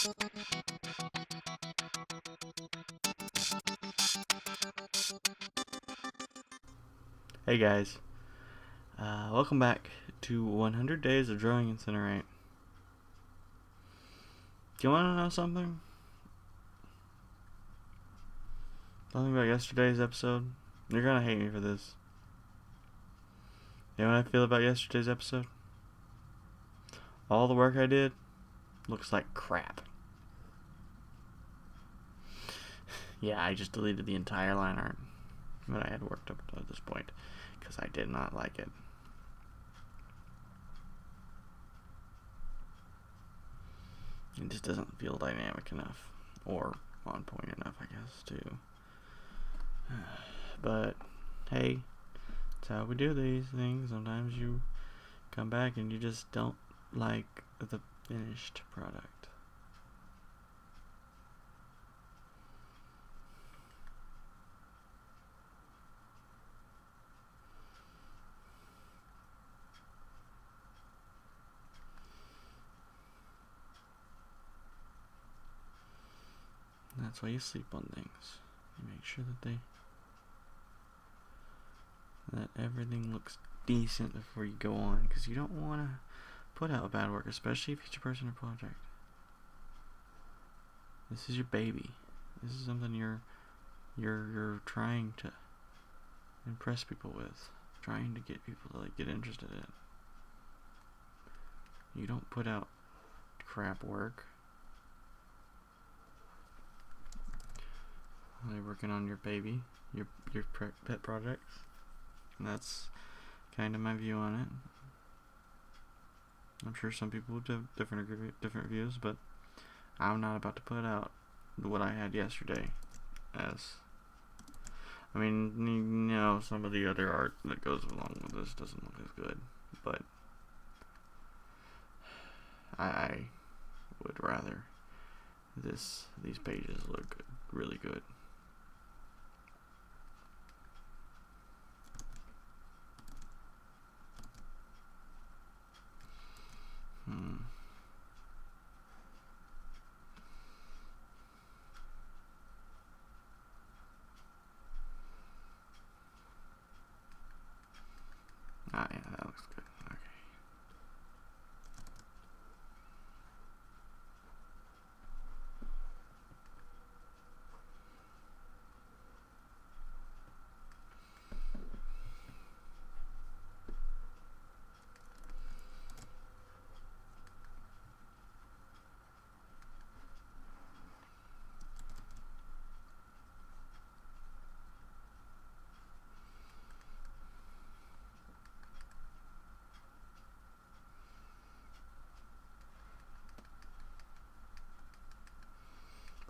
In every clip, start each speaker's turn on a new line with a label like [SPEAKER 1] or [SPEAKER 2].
[SPEAKER 1] Hey guys, welcome back to 100 Days of Drawing NSinR8. Do you want to know something? Something about yesterday's episode? You're gonna hate me for this. You know what I feel about yesterday's episode? All the work I did looks like crap. Yeah, I just deleted the entire line art that I had worked up to this point because I did not like it. It just doesn't feel dynamic enough, or on point enough, I guess, too. But hey, that's how we do these things. Sometimes you come back and you just don't like the finished product. That's why you sleep on things. You make sure that everything looks decent before you go on, because you don't want to put out bad work, especially if it's your personal project. This is your baby. This is something you're trying to impress people with, trying to get people to get interested in. You don't put out crap work. You're working on your baby, your pet projects. And that's kind of my view on it. I'm sure some people would have different views, but I'm not about to put out what I had yesterday as. I mean, you know, some of the other art that goes along with this doesn't look as good, but I would rather these pages look good, really good. Ah, yeah, that looks good. Okay.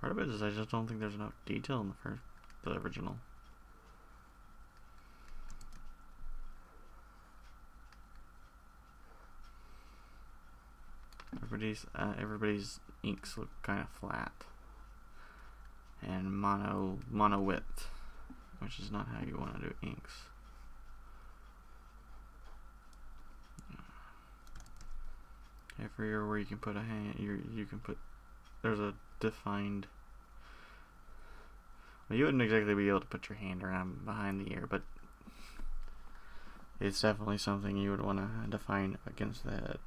[SPEAKER 1] Part of it is I just don't think there's enough detail in the original. Everybody's inks look kind of flat and mono width, which is not how you want to do inks. Everywhere where you can put a hand, you can put. There's a defined. Well, you wouldn't exactly be able to put your hand around behind the ear, but it's definitely something you would want to define against the head.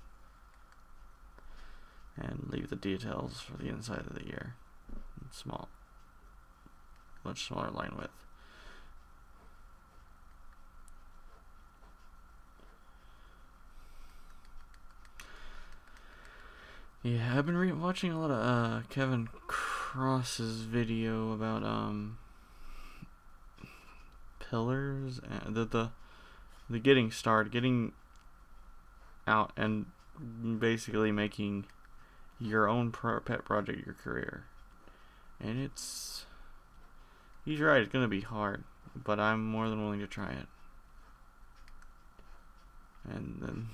[SPEAKER 1] And leave the details for the inside of the ear. Small. Much smaller line width. Yeah, I've been watching a lot of Kevin Cross's video about pillars and the getting out and basically making your own pet project your career. And he's right, it's gonna be hard, but I'm more than willing to try it. And then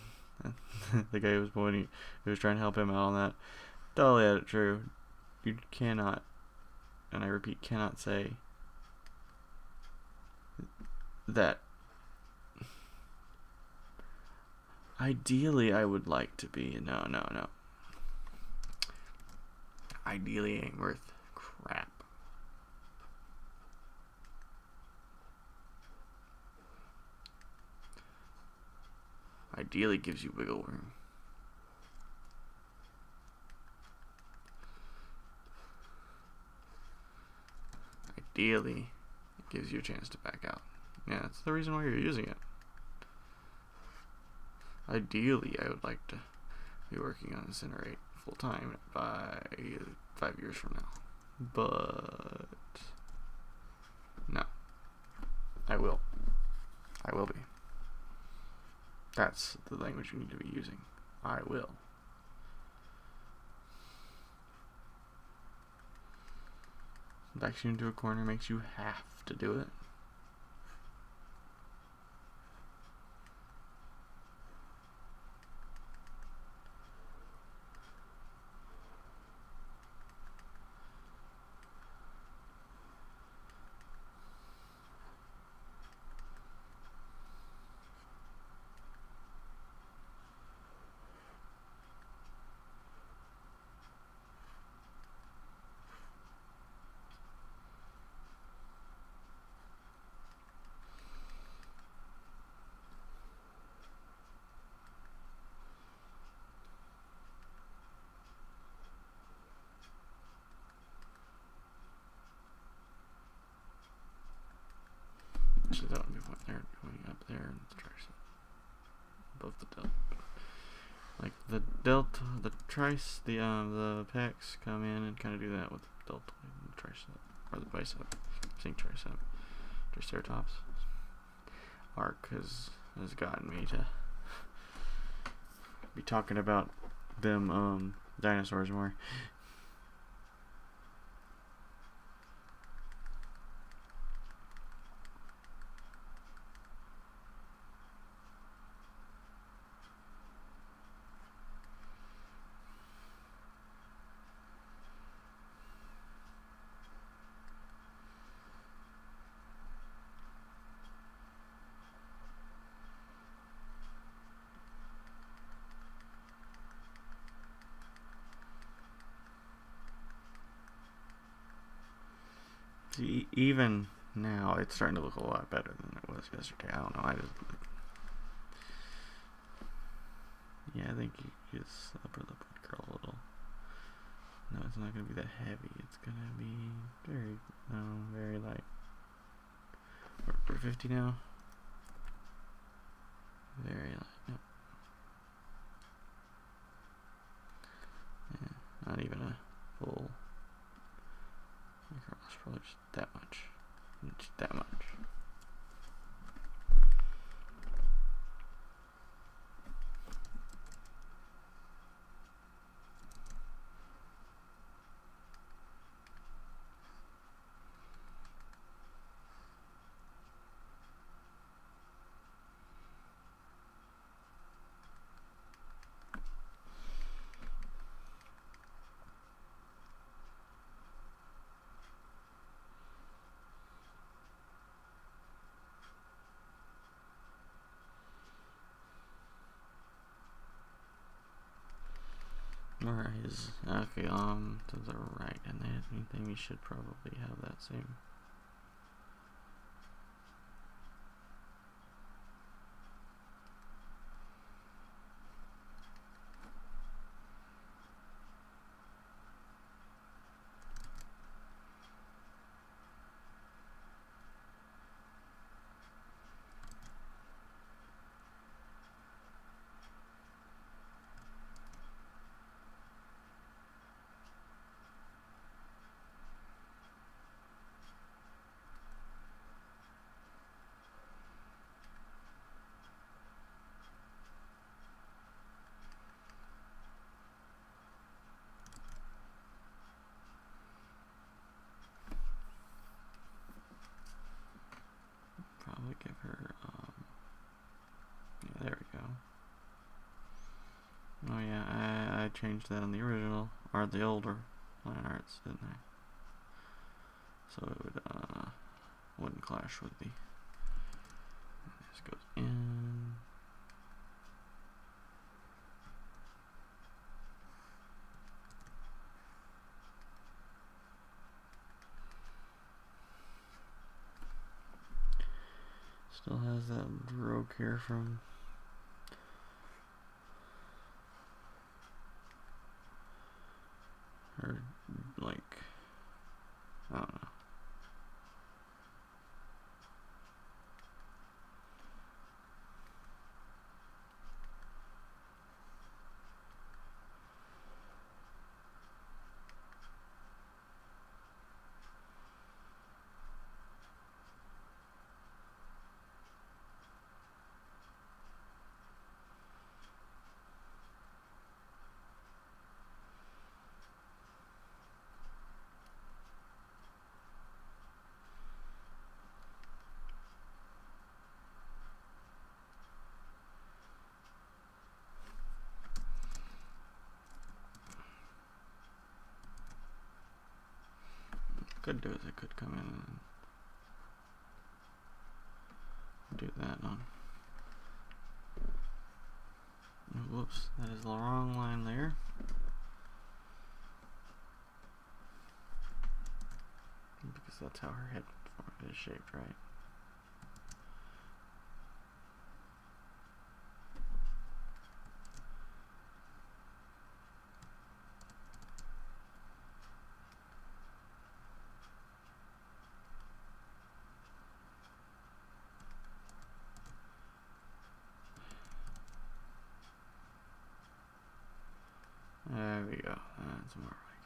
[SPEAKER 1] the guy who was pointing, who was trying to help him out on that, totally had it true. You cannot, and I repeat, cannot say that ideally I would like to be. No. ideally ain't worth crap. Ideally gives you wiggle room. Ideally, it gives you a chance to back out. Yeah, that's the reason why you're using it. Ideally, I would like to be working on NSinR8 full time by 5 years from now. But no, I will. I will be. That's the language you need to be using. I will. Backs you into a corner, makes you have to do it. Actually, that would be what they're going up there and trice above the delta. Like the delta, the trice, the pecs come in and kind of do that with the delta and the tricep or the bicep. Think tricep, triceratops. Arc has gotten me to be talking about them dinosaurs more. See, even now, it's starting to look a lot better than it was yesterday. I don't know. Yeah, I think you just upper lip would curl a little. No, it's not going to be that heavy. It's going to be very light. We're 50 now. Very light. Yep. Yeah, not even a full. Probably just that much. Just that much. Where is okay? To the right, and then anything we should probably have that same. Probably give her, yeah, there we go. Oh yeah, I changed that on the original, or the older line arts, didn't I? So it would, wouldn't clash with the, this goes in. Still has that broke here from her, like, I don't know. Could do is I could come in and do that on. Oh, whoops, that is the wrong line there. Because that's how her head is shaped, right? There we go. That's more like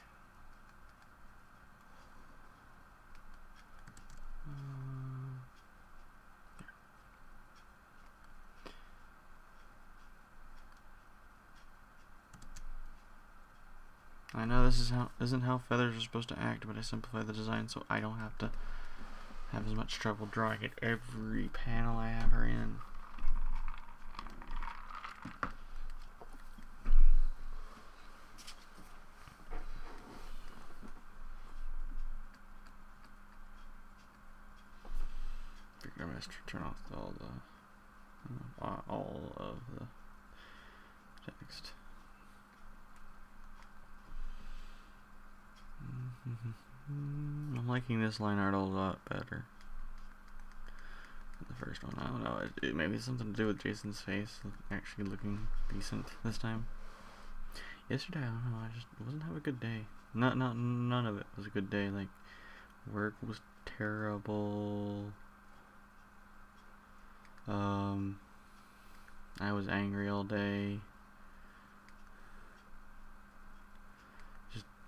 [SPEAKER 1] it. I know this isn't how feathers are supposed to act, but I simplify the design so I don't have to have as much trouble drawing it every panel I have her in. Figured I must turn off all of the text. I'm liking this line art a lot better than the first one. I don't know. Maybe it's something to do with Jason's face actually looking decent this time. Yesterday, I don't know. I wasn't having a good day. None of it was a good day. Like, work was terrible. I was angry all day.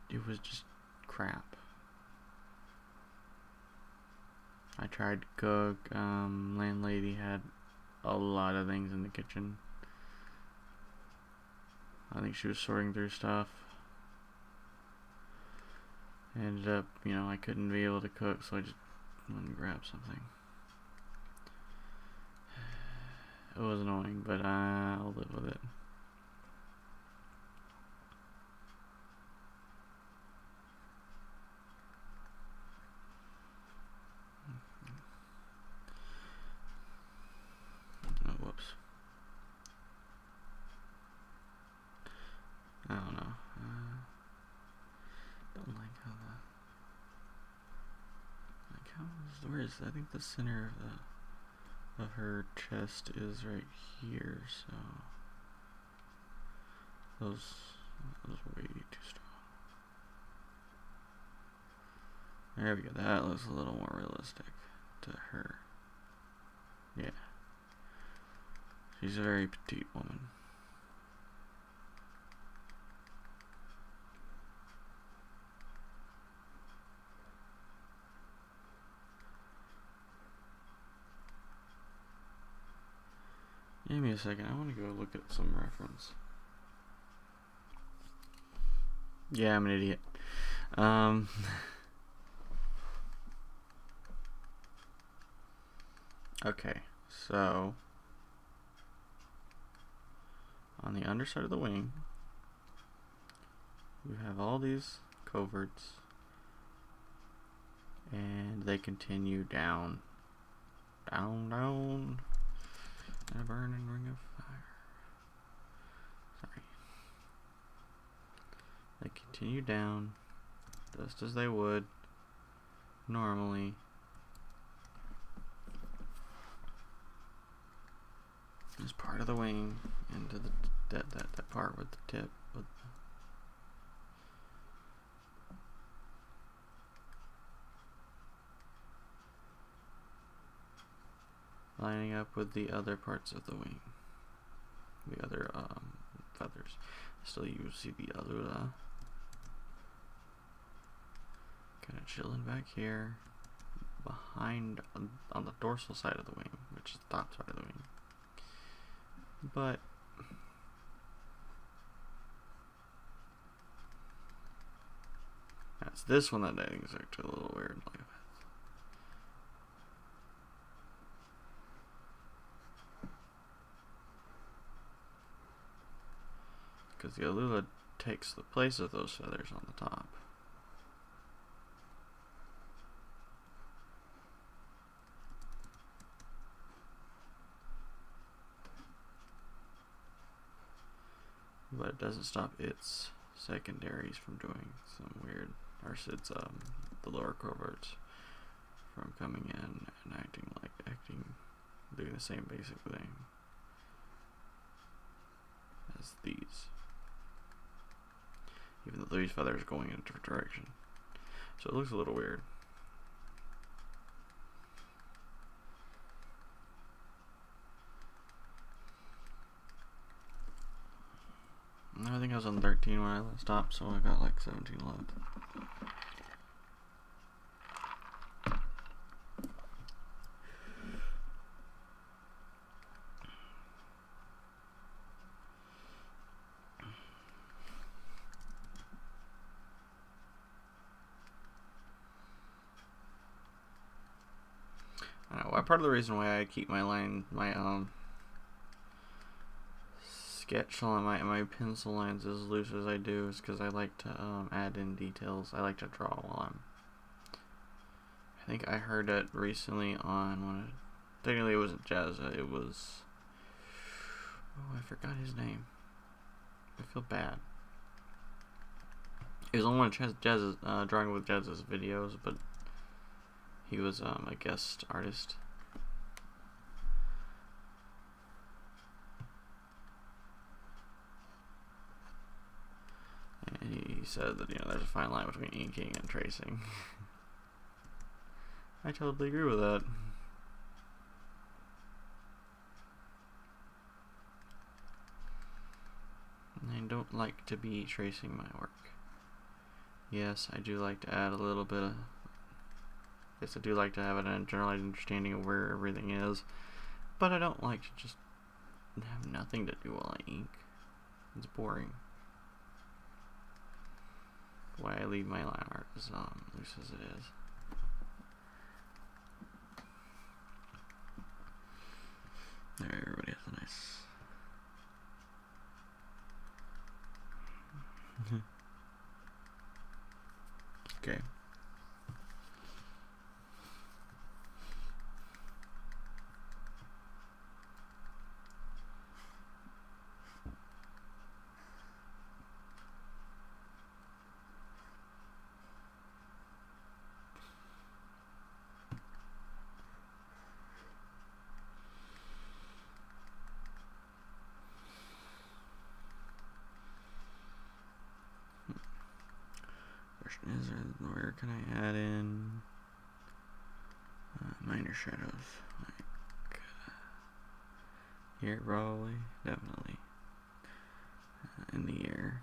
[SPEAKER 1] It was just crap. I tried to cook. Landlady had a lot of things in the kitchen. I think she was sorting through stuff. Ended up, I couldn't be able to cook, so I just went and grabbed something. It was annoying, but I'll live with it. Oh, whoops. I don't know. Don't like how I think the center of her chest is right here, so those way too strong. There we go. That looks a little more realistic to her. Yeah. She's a very petite woman. Give me a second. I want to go look at some reference. Yeah, I'm an idiot. Okay, so on the underside of the wing, you have all these coverts, and they continue down, down. A burning ring of fire. Sorry. They continue down just as they would normally. is part of the wing into the that part with the tip with lining up with the other parts of the wing, the other feathers. Still, you see the other kind of chilling back here behind on the dorsal side of the wing, which is the top side of the wing. But that's this one that I think is actually a little weird. Because the Alula takes the place of those feathers on the top. But it doesn't stop its secondaries from doing some weird, or it's the lower coverts from coming in and doing the same basic thing as these. Even though these feathers are going in a different direction. So it looks a little weird. I think I was on 13 when I stopped, so I got like 17 left. I know, part of the reason why I keep my sketch line, my pencil lines as loose as I do is because I like to add in details. I like to draw while I think I heard it recently on technically it wasn't Jazza, it was, oh, I forgot his name. I feel bad. It was on one of Jazz's Drawing with Jazz's videos, but he was a guest artist. And he said that, there's a fine line between inking and tracing. I totally agree with that. I don't like to be tracing my work. Yes, I do like to add a little bit of... Yes, I do like to have a generalized understanding of where everything is, but I don't like to just have nothing to do while I ink. It's boring. Why I leave my line art as loose as it is. There, everybody has a nice... Okay. Question is, where can I add in minor shadows? Like here, probably, definitely. In the air.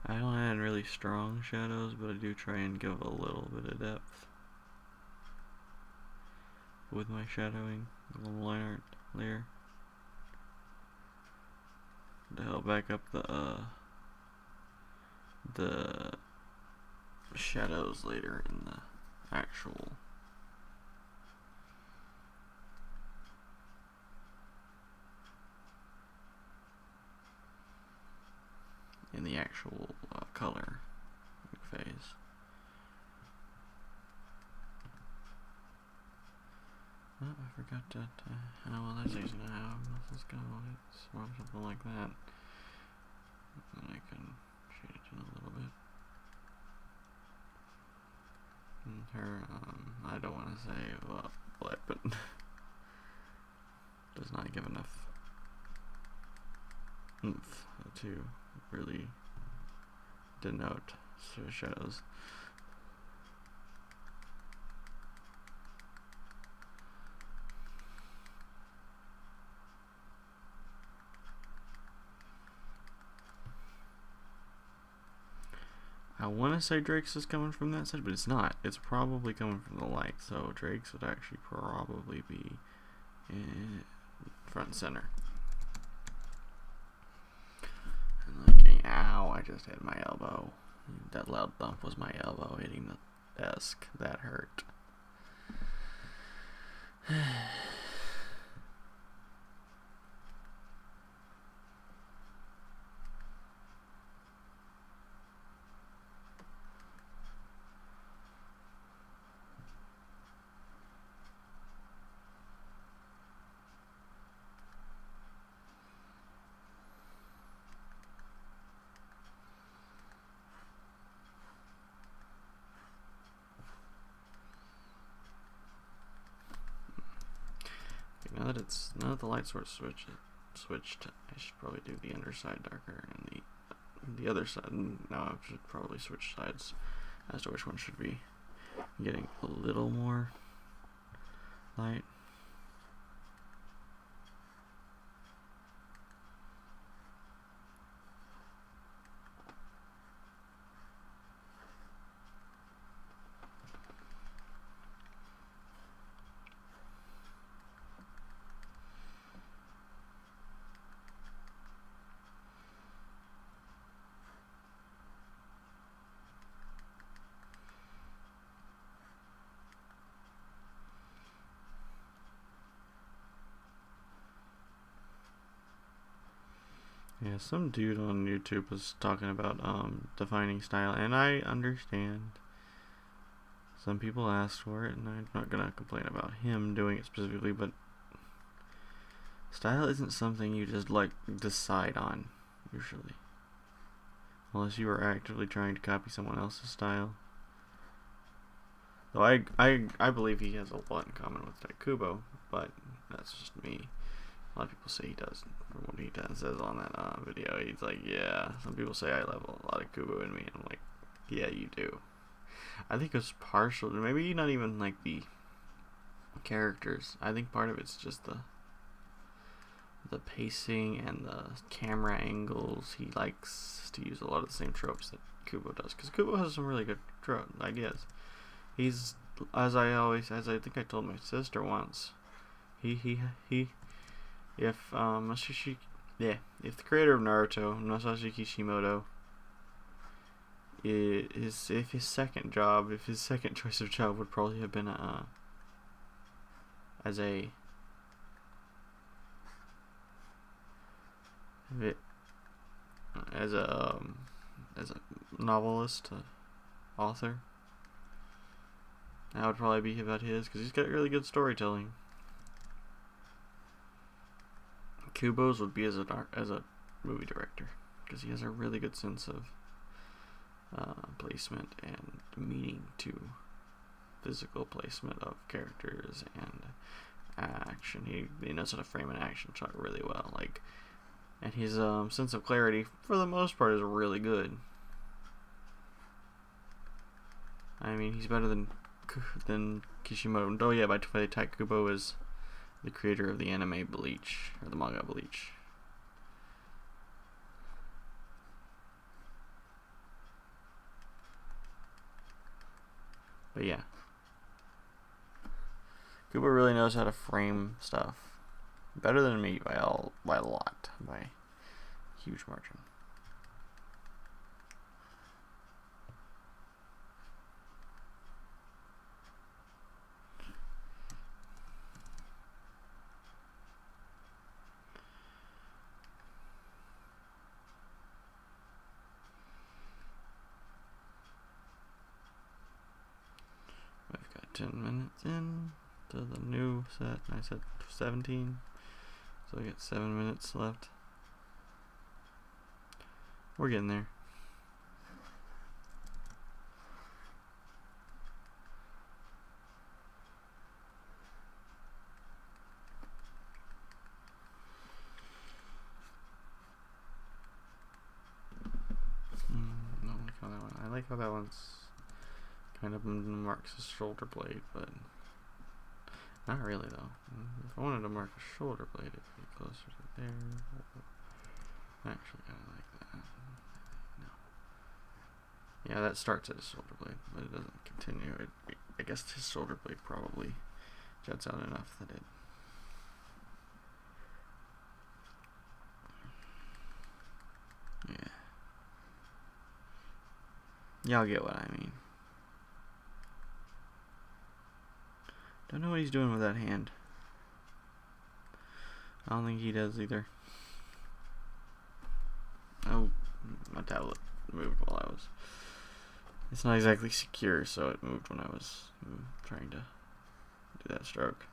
[SPEAKER 1] I don't add really strong shadows, but I do try and give a little bit of depth with my shadowing, a little line art layer to help back up the shadows later in the actual color phase. Oh, I forgot that. Well, that's easy now. Let's go. Or something like that. her, I don't want to say what, but does not give enough oomph to really denote shadows. I want to say Drake's is coming from that side, but it's not. It's probably coming from the light, so Drake's would actually probably be in front and center. And like, ow, I just hit my elbow. That loud thump was my elbow hitting the desk. That hurt. Now that the light source switched, I should probably do the underside darker and the other side. No, I should probably switch sides as to which one should be getting a little more light. Yeah, some dude on YouTube was talking about defining style, and I understand. Some people asked for it, and I'm not gonna complain about him doing it specifically, but style isn't something you just like decide on, usually. Unless you are actively trying to copy someone else's style. Though I believe he has a lot in common with Kubo, but that's just me. A lot of people say he does. From what he says on that video, he's like, yeah, some people say I have a lot of Kubo in me. I'm like, yeah, you do. I think it's partial. Maybe not even like the characters. I think part of it's just the pacing and the camera angles. He likes to use a lot of the same tropes that Kubo does, because Kubo has some really good ideas. He's, as I think I told my sister once, if the creator of Naruto, Masashi Kishimoto, if his second choice of job would probably have been as a novelist, author, that would probably be about his, because he's got really good storytelling. Kubo's would be as a movie director, because he has a really good sense of placement and meaning to physical placement of characters and action. He knows how to frame an action shot really well. And his sense of clarity, for the most part, is really good. I mean, he's better than Kishimoto. Oh yeah, by the way, Kubo is the creator of the anime Bleach, or the manga Bleach. But yeah, Kubo really knows how to frame stuff better than me by a lot, by a huge margin. We've got 10 minutes in to the new set. I said 17, so we got 7 minutes left. We're getting there. like how that one's kind of marks his shoulder blade, but not really though. If I wanted to mark a shoulder blade, it'd be closer to there. I actually kind of like that. No. Yeah, that starts at his shoulder blade, but it doesn't continue. I guess his shoulder blade probably juts out enough that it. Yeah. Y'all get what I mean. Don't know what he's doing with that hand. I don't think he does either. Oh, my tablet moved while I was. It's not exactly secure, so it moved when I was trying to do that stroke.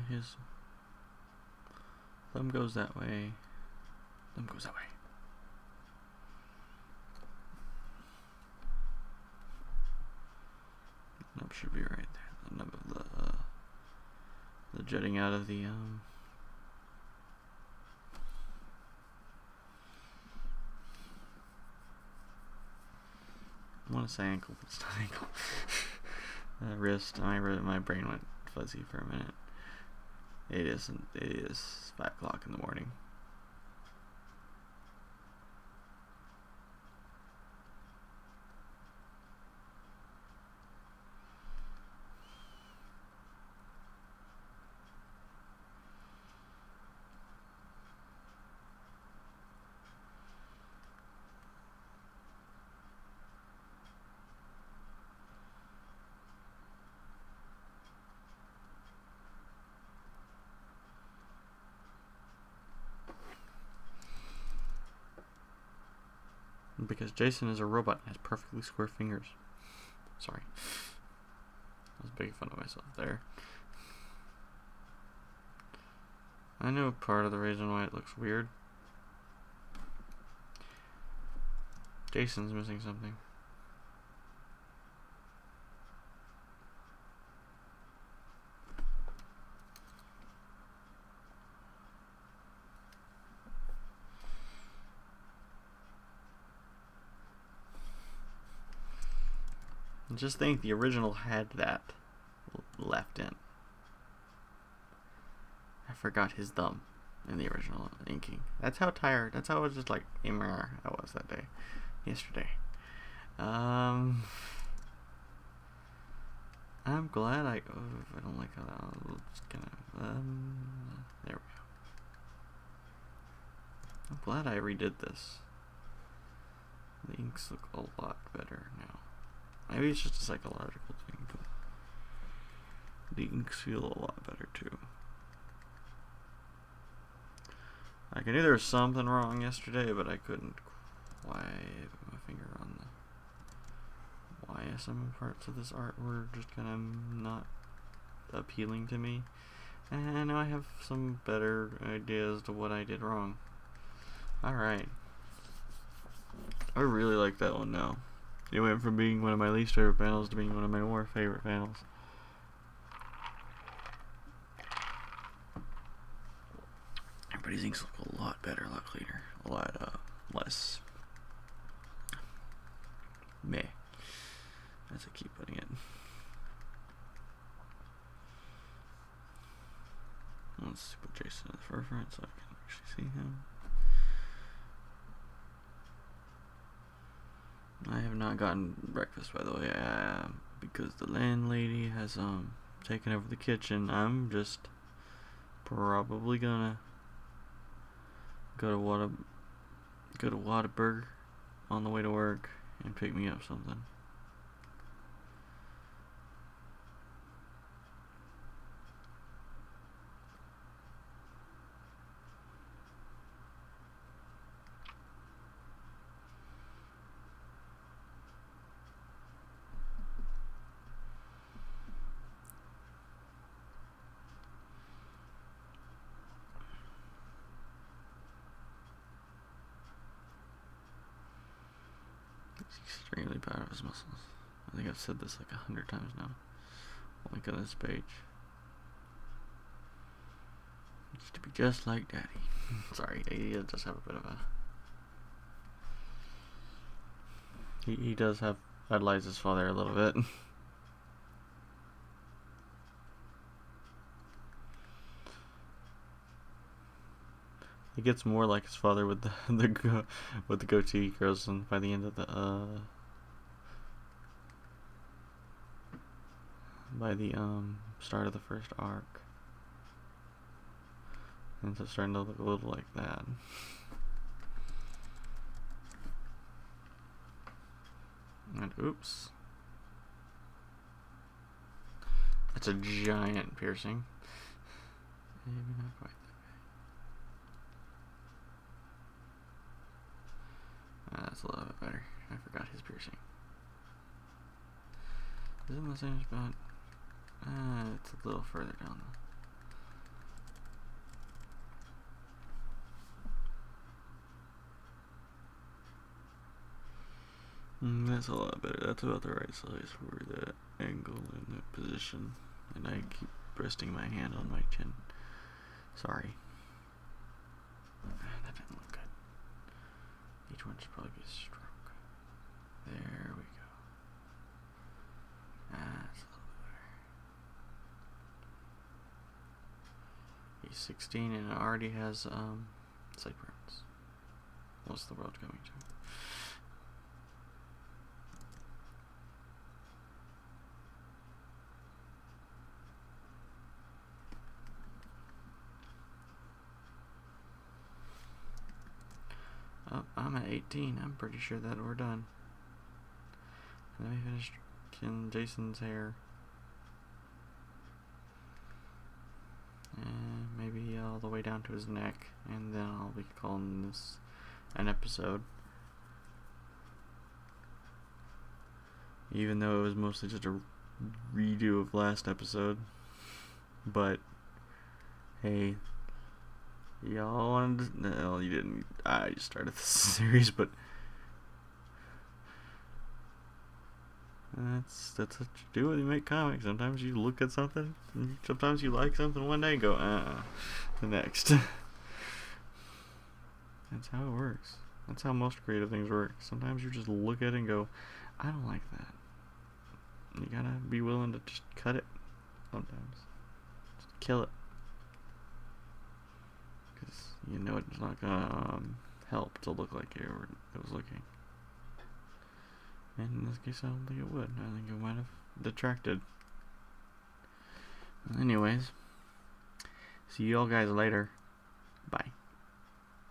[SPEAKER 1] His thumb goes that way. Thumb goes that way. Nub should be right there. The nub of the jutting out of the I want to say ankle, but it's not ankle. Wrist. My brain went fuzzy for a minute. It isn't. It is 5 o'clock in the morning. Because Jason is a robot and has perfectly square fingers. Sorry. I was making fun of myself there. I know part of the reason why it looks weird. Jason's missing something. Just think the original had that left in. I forgot his thumb in the original inking. That's how tired. That's how I was just like I was that day, yesterday. I'm glad I don't like how that was just kind of there we go. I'm glad I redid this. The inks look a lot better now. Maybe it's just a psychological thing, but the inks feel a lot better too. I knew there was something wrong yesterday, but I couldn't quite put my finger on why some parts of this art were just kind of not appealing to me. And now I have some better ideas to what I did wrong. Alright. I really like that one now. It went from being one of my least favorite panels to being one of my more favorite panels. Everybody's inks look a lot better, a lot cleaner, a lot less meh, as I keep putting it. Let's put Jason in the forefront so I can actually see him. I have not gotten breakfast, by the way, because the landlady has taken over the kitchen. I'm just probably gonna go to Whataburger on the way to work and pick me up something. He's extremely proud of his muscles. I think I've said this like 100 times now. Link on this page. Just to be just like Daddy. Sorry, he does have a bit of a... He does have idolized his father a little bit. He gets more like his father with the goatee grows on by the end of the start of the first arc. And it's starting to look a little like that. And oops. That's a giant piercing. Maybe not quite that big. That's a little bit better. I forgot his piercing. Is it in the same spot? It's a little further down though. That's a lot better. That's about the right size for that angle and that position. And I keep resting my hand on my chin. Sorry. That didn't look good. Each one should probably be a stroke. There we go. That's a little better. He's 16 and it already has sideburns. What's the world coming to? Oh, I'm at 18. I'm pretty sure that we're done. Let me finish Jason's hair. And maybe all the way down to his neck. And then I'll be calling this an episode. Even though it was mostly just a redo of last episode. But, hey... Y'all wanted to... No, you didn't. I just started this series, but... That's what you do when you make comics. Sometimes you look at something, and sometimes you like something one day and go, the next. That's how it works. That's how most creative things work. Sometimes you just look at it and go, I don't like that. You gotta be willing to just cut it sometimes. Just kill it. You know it's not gonna help to look like it was looking. And in this case, I don't think it would. I think it might have detracted. Anyways, see you all guys later. Bye.